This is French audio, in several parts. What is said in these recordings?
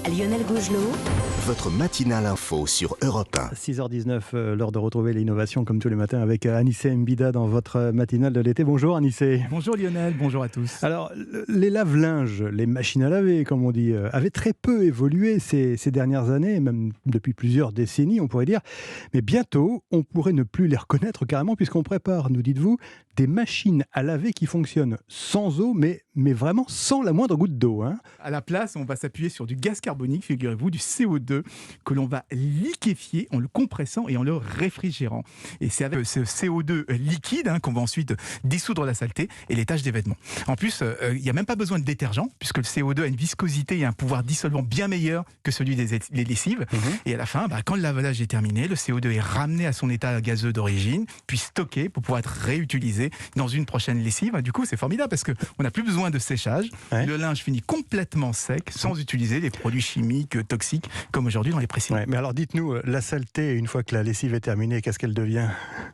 Lionel Gougelot. Votre matinale info sur Europe 1. 6h19, l'heure de retrouver l'innovation comme tous les matins avec Anissé Mbida dans votre matinale de l'été. Bonjour Anissé. Bonjour Lionel, bonjour à tous. Alors, les lave-linges, les machines à laver, comme on dit, avaient très peu évolué ces dernières années, même depuis plusieurs décennies, on pourrait dire. Mais bientôt, on pourrait ne plus les reconnaître carrément, puisqu'on prépare, nous dites-vous, des machines à laver qui fonctionnent sans eau, mais vraiment sans la moindre goutte d'eau. À la place, on va s'appuyer sur du gaz carbonique, figurez-vous, du CO2, que l'on va liquéfier en le compressant et en le réfrigérant. Et c'est avec ce CO2 liquide qu'on va ensuite dissoudre la saleté et les taches des vêtements. En plus, il n'y a même pas besoin de détergent, puisque le CO2 a une viscosité et un pouvoir dissolvant bien meilleur que celui des lessives. Et à la fin, quand le lavage est terminé, le CO2 est ramené à son état gazeux d'origine, puis stocké pour pouvoir être réutilisé dans une prochaine lessive. Du coup, c'est formidable parce qu'on n'a plus besoin de séchage. Ouais. Le linge finit complètement sec, sans utiliser des produits chimiques toxiques, comme aujourd'hui dans les pressings. Ouais, mais alors dites-nous, la saleté, une fois que la lessive est terminée, qu'est-ce qu'elle devient ?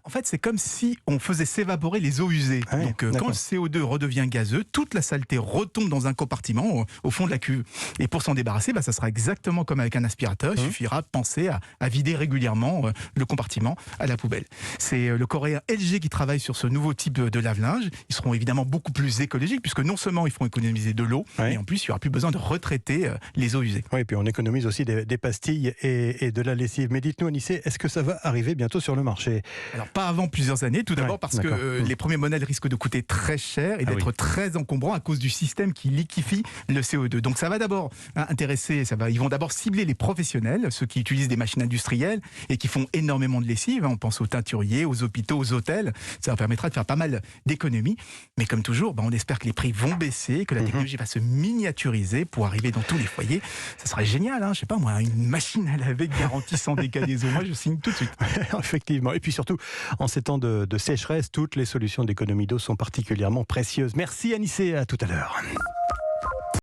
En fait, c'est comme si on faisait s'évaporer les eaux usées. Ouais, donc, quand le CO2 redevient gazeux, toute la saleté retombe dans un compartiment au fond de la cuve. Et pour s'en débarrasser, ça sera exactement comme avec un aspirateur. Il suffira de penser à vider régulièrement le compartiment à la poubelle. C'est le coréen LG qui travaille sur ce nouveau type de lave-linge. Ils seront évidemment beaucoup plus écologiques, puisque non seulement ils feront économiser de l'eau, mais en plus, il n'y aura plus besoin de retraiter les eaux usées. Oui, et puis on économise aussi des pastilles et de la lessive. Mais dites-nous, Anissé, est-ce que ça va arriver bientôt sur le marché ? Alors, pas avant plusieurs années, tout d'abord parce que les premiers modèles risquent de coûter très cher et d'être très encombrants à cause du système qui liquéfie le CO2. Donc ça va d'abord intéresser, ils vont d'abord cibler les professionnels, ceux qui utilisent des machines industrielles et qui font énormément de lessive. On pense aux teinturiers, aux hôpitaux, aux hôtels. Ça leur permettra de faire pas mal d'économies. Mais comme toujours, on espère que les prix vont baisser, que la technologie va se miniaturiser pour arriver dans tous les foyers. Ça serait génial, je sais pas moi, une machine à laver garantissant décalaison. Moi, je signe tout de suite. Effectivement. Et puis surtout, en ces temps de sécheresse, toutes les solutions d'économie d'eau sont particulièrement précieuses. Merci Anissé, à tout à l'heure.